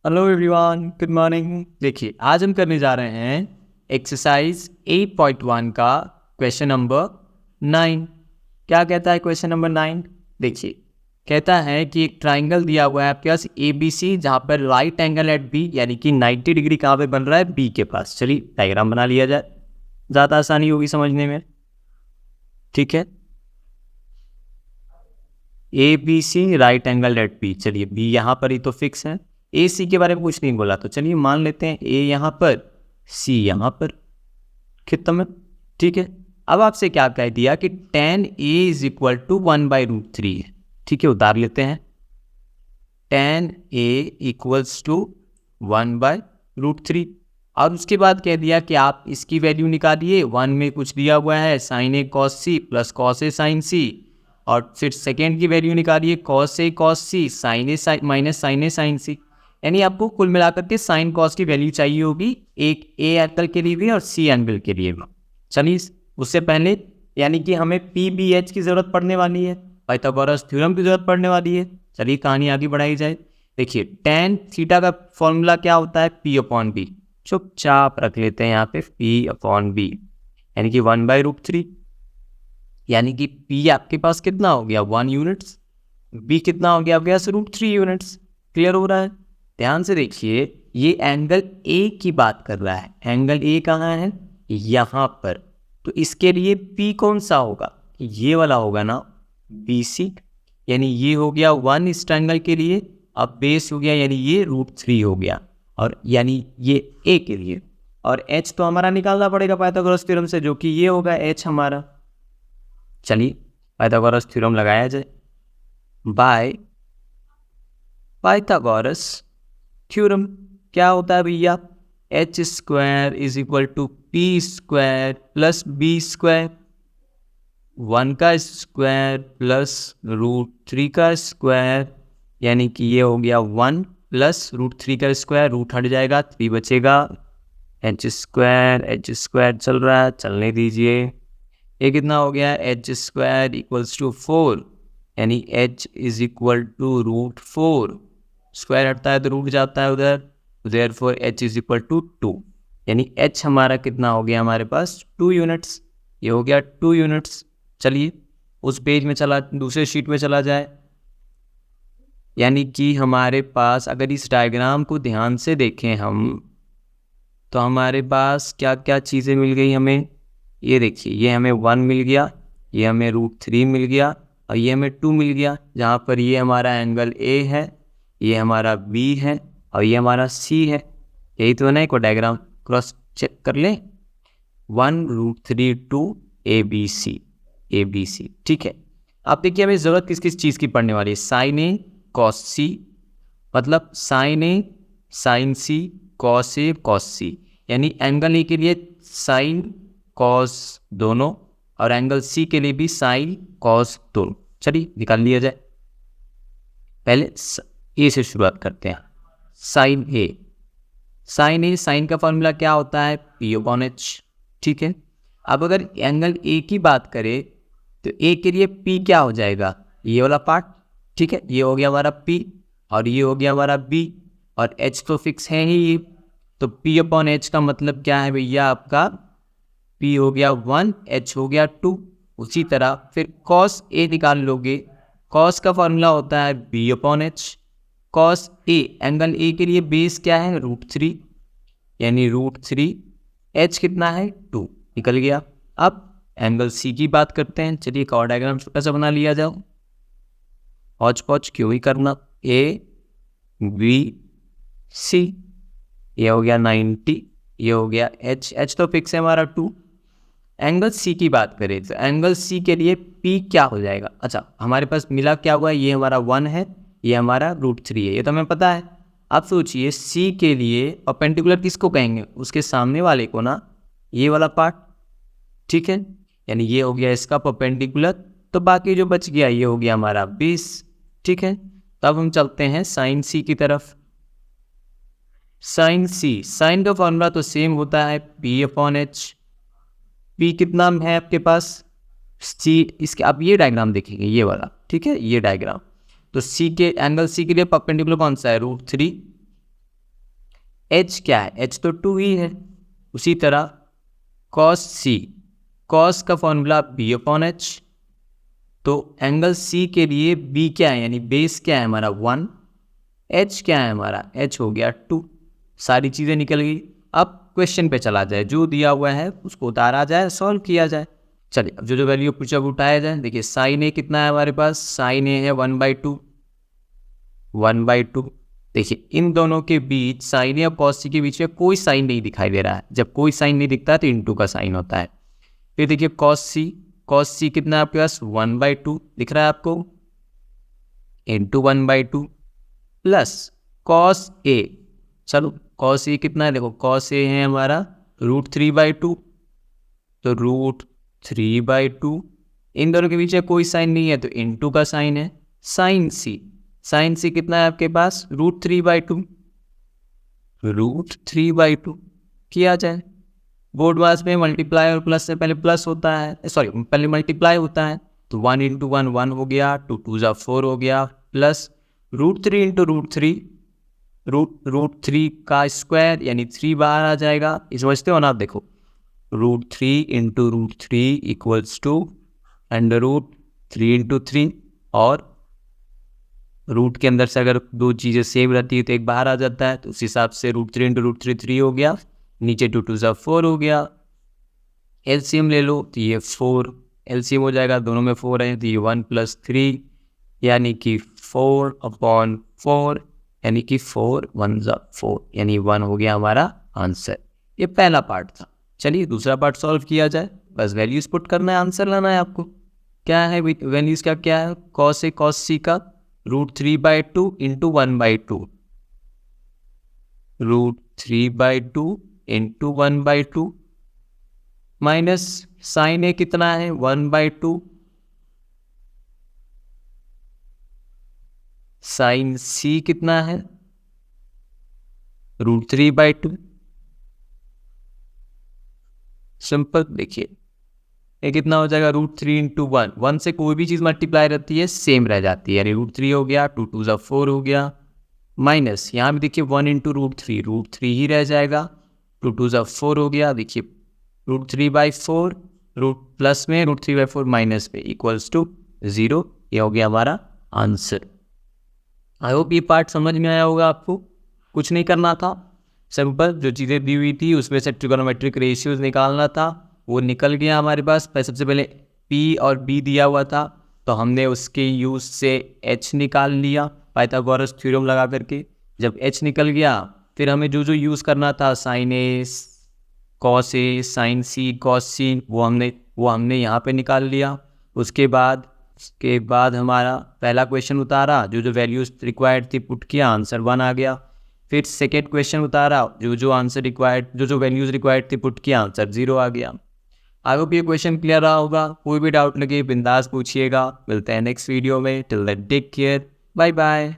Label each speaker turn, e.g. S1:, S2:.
S1: Hello everyone, good morning. देखिए, आज हम करने जा रहे हैं एक्सरसाइज 8.1 का क्वेश्चन नंबर 9। क्या कहता है क्वेश्चन नंबर 9? देखिए, कहता है कि एक ट्राइंगल दिया हुआ है आपके पास ए बी सी, जहाँ पर राइट एंगल एट बी यानी कि 90 डिग्री कहाँ पे बन रहा है? बी के पास। चलिए डायग्राम बना लिया जाए, ज़्यादा आसानी होगी समझने में। ठीक है, A B C right angle at B. चलिए बी यहाँ पर ही तो फिक्स है, ए सी के बारे में कुछ नहीं बोला, तो चलिए मान लेते हैं ए यहाँ पर, सी यहाँ पर, खत्म है। ठीक है, अब आपसे क्या कह दिया कि tan A is equal to 1/√3 है। ठीक है, उतार लेते हैं। tan ए इक्वल्स टू 1/√3 और उसके बाद कह दिया कि आप इसकी वैल्यू निकालिए। 1 में कुछ दिया हुआ है sin a cos c plus cos a sin c, और फिर सेकेंड की वैल्यू निकालिए cos a cos c sin a minus sin a sin c। यानी आपको कुल मिलाकर के साइन कॉस की वैल्यू चाहिए होगी, एक ए एंगल के लिए भी और सी एंगल के लिए भी। चलिए उससे पहले यानी कि हमें पी बी एच की ज़रूरत पड़ने वाली है, पाइथागोरस थ्योरम की ज़रूरत पड़ने वाली है। चलिए कहानी आगे बढ़ाई जाए। देखिए tan थीटा का फॉर्मूला क्या होता है? P upon B. चुपचाप रख लेते हैं यहाँ पे पी अपॉन बी, यानी कि 1/√3, यानी कि पी आपके पास कितना हो गया? 1 यूनिट्स, बी कितना हो गया? आपके पास √3 यूनिट्स। क्लियर हो रहा है? ध्यान से देखिए, ये एंगल ए की बात कर रहा है। एंगल ए कहाँ है? यहाँ पर। तो इसके लिए पी कौन सा होगा? ये वाला होगा ना, बी सी। यानी ये हो गया 1 इस ट्रायंगल के लिए, अब बेस हो गया यानी ये √3 हो गया, और यानी ये ए के लिए। और एच तो हमारा निकालना पड़ेगा पाइथागोरस थ्योरम से, जो कि ये होगा एच हमारा। चलिए पाइथागोरस थ्योरम लगाया जाए। बाय पाइथागोरस थ्योरम क्या होता है भैया? H square is equal to P square plus B square, 1 का स्क्वायर प्लस √3 का स्क्वायर, यानी कि ये हो गया 1 प्लस √3 का स्क्वायर, रूट हट जाएगा, 3 बचेगा। एच स्क्वायर चल रहा है, चलने दीजिए। ये कितना हो गया? एच स्क्वायर इक्वल्स टू 4, यानी H is equal to √4। Square हटता है तो रूट जाता है उधर, therefore h is equal to 2, यानी h हमारा कितना हो गया? हमारे पास 2 यूनिट्स। ये हो गया 2 यूनिट्स। चलिए उस पेज में चला, दूसरे शीट में चला जाए। यानी कि हमारे पास अगर इस डायग्राम को ध्यान से देखें हम, तो हमारे पास क्या क्या चीज़ें मिल गई हमें? ये देखिए, ये हमें 1 मिल गया, ये हमें √3 मिल गया, और ये हमें 2 मिल गया, जहाँ पर ये हमारा एंगल ए है, ये हमारा बी है, और ये हमारा सी है। यही तो है ना, एक डायग्राम क्रॉस चेक कर लें। 1√3 2 ABC। ठीक है, अब देखिए हमें ज़रूरत किस किस चीज़ की पड़ने वाली है? साइन ए कॉस सी, मतलब sign A sign C, cos A cos सी, यानी एंगल ए के लिए साइन कॉस दोनों, और एंगल सी के लिए भी साइन कॉस दोनों। चलिए निकाल लिया जाए। पहले ए से शुरुआत करते हैं। साइन ए, साइन का फॉर्मूला क्या होता है? P upon H. ठीक है, अब अगर एंगल ए की बात करें तो ए के लिए पी क्या हो जाएगा? ये वाला पार्ट। ठीक है, ये हो गया हमारा पी, और ये हो गया हमारा बी, और एच तो फिक्स है ही। तो पी अपॉन एच का मतलब क्या है भैया? आपका पी हो गया 1, एच हो गया 2। उसी तरह फिर कॉस ए निकाल लोगे, कॉस का फॉर्मूला होता है B upon H. Cos A, angle A के लिए बेस क्या है? √3, यानी √3, एच कितना है? 2, निकल गया। अब एंगल सी की बात करते हैं। चलिए एक और डायग्राम छोटा सा बना लिया जाओ, हौच पौच क्यों ही करना। ए बी सी, ये हो गया 90, ये हो गया एच तो फिक्स है हमारा 2। एंगल सी की बात करें तो एंगल सी के लिए पी क्या हो जाएगा? अच्छा, हमारे पास मिला क्या हुआ है? ये हमारा 1 है, ये हमारा √3 है, ये तो हमें पता है। अब सोचिए सी के लिए परपेंडिकुलर किसको कहेंगे? उसके सामने वाले को ना, ये वाला पार्ट। ठीक है, यानी ये हो गया इसका परपेंडिकुलर, तो बाकी जो बच गया ये हो गया हमारा 20। ठीक है, तब हम चलते हैं साइन सी की तरफ। साइन सी, साइन का फॉर्मूला तो सेम होता है पी अपॉन एच। पी कितना है आपके पास? सी, इसके आप ये डायग्राम देखेंगे, ये वाला। ठीक है, ये डायग्राम, तो सी के एंगल सी के लिए परपेंडिकुलर कौन सा है? √3, एच क्या है, एच तो 2 ही है। उसी तरह कॉस सी, कॉस का फॉर्मूला बी अपॉन एच, तो एंगल सी के लिए बी क्या है यानी बेस क्या है हमारा 1, एच क्या है हमारा, एच हो गया 2। सारी चीज़ें निकल गई। अब क्वेश्चन पे चला जाए, जो दिया हुआ है उसको उतारा जाए, सॉल्व किया जाए। चलिए अब जो वैल्यू पूछा वो उठाया जाए। देखिए साइन ए कितना है हमारे पास, साइन ए है 1/2, 1/2। देखिए इन दोनों के बीच साइन ए और कॉस सी के बीच में कोई साइन नहीं दिखाई दे रहा है। जब कोई साइन नहीं दिखता है तो इनटू का साइन होता है। फिर देखिए कॉस सी, कॉस सी कितना है आपके पास 1/2 दिख रहा है आपको, इंटू 1/2 प्लस कॉस ए। चलो कॉस ए कितना है, देखो कॉस ए है हमारा √3/2, तो √3/2। इन दोनों के बीच में कोई साइन नहीं है तो इनटू का साइन है। साइन सी, साइन सी कितना है आपके पास √3/2, √3/2 किया जाए। बोर्ड मास में मल्टीप्लाई और प्लस से पहले प्लस होता है, सॉरी पहले मल्टीप्लाई होता है, तो 1 × 1 1 हो गया, 2 2 ज़ा 4 हो गया, प्लस √3 × √3, √3 का स्क्वायर यानी 3 बाहर आ जाएगा। ये समझते हो ना आप, देखो √3 × √3 इक्वल्स टू √3 × 3, और रूट के अंदर से अगर दो चीज़ें सेम रहती है तो एक बाहर आ जाता है, तो उस हिसाब से √3 × √3 3 हो गया, नीचे 2 2 ज़ा 4 हो गया। एलसीएम ले लो तो ये 4 एलसीएम हो जाएगा, दोनों में 4 है तो ये 1 + 3 यानी कि 4/4, यानी कि 4 1 ज़ा 4 यानी 1 हो गया हमारा आंसर। ये पहला पार्ट था। चलिए दूसरा पार्ट सॉल्व किया जाए। बस वैल्यूज पुट करना है, आंसर लाना है आपको। क्या है वैल्यूज का, क्या है कॉस ए कॉस सी का √3/2 × 1/2, √3/2 × 1/2 माइनस साइन ए कितना है 1/2, साइन सी कितना है √3/2। सिंपल, देखिए ये कितना हो जाएगा √3 × 1, 1 से कोई भी चीज़ मल्टीप्लाई रहती है सेम रह जाती है, यानी √3 हो गया, 2 2 ज़ा 4 हो गया, माइनस यहाँ भी देखिए 1 × √3, √3 ही रह जाएगा, 2 2 ज़ा 4 हो गया, देखिए √3/4, रूट प्लस में √3/4 माइनस में इक्वल्स टू 0। ये हो गया हमारा आंसर। आई होप ये पार्ट समझ में आया होगा आपको। कुछ नहीं करना था, सिंपल जो चीज़ें दी हुई थी उसमें से ट्रिगोनोमेट्रिक रेशियोज निकालना था, वो निकल गया हमारे पास। सबसे पहले P और B दिया हुआ था तो हमने उसके यूज से H निकाल लिया पाइथागोरस थ्योरम लगा करके। जब H निकल गया फिर हमें जो जो यूज़ करना था sign A cos A sign C cos सी वो हमने यहाँ पे निकाल लिया। उसके बाद हमारा पहला क्वेश्चन उतारा, जो जो वैल्यूज रिक्वायर्ड थी पुट किया, आंसर 1 आ गया। फिर सेकेंड क्वेश्चन उतारा, जो जो आंसर रिक्वायर्ड जो जो वैल्यूज रिक्वायर्ड थी पुट किया, आंसर 0 आ गया। आई होप ये क्वेश्चन क्लियर रहा होगा। कोई भी डाउट लगे बिंदास पूछिएगा। मिलते हैं नेक्स्ट वीडियो में। Till then take care, bye bye.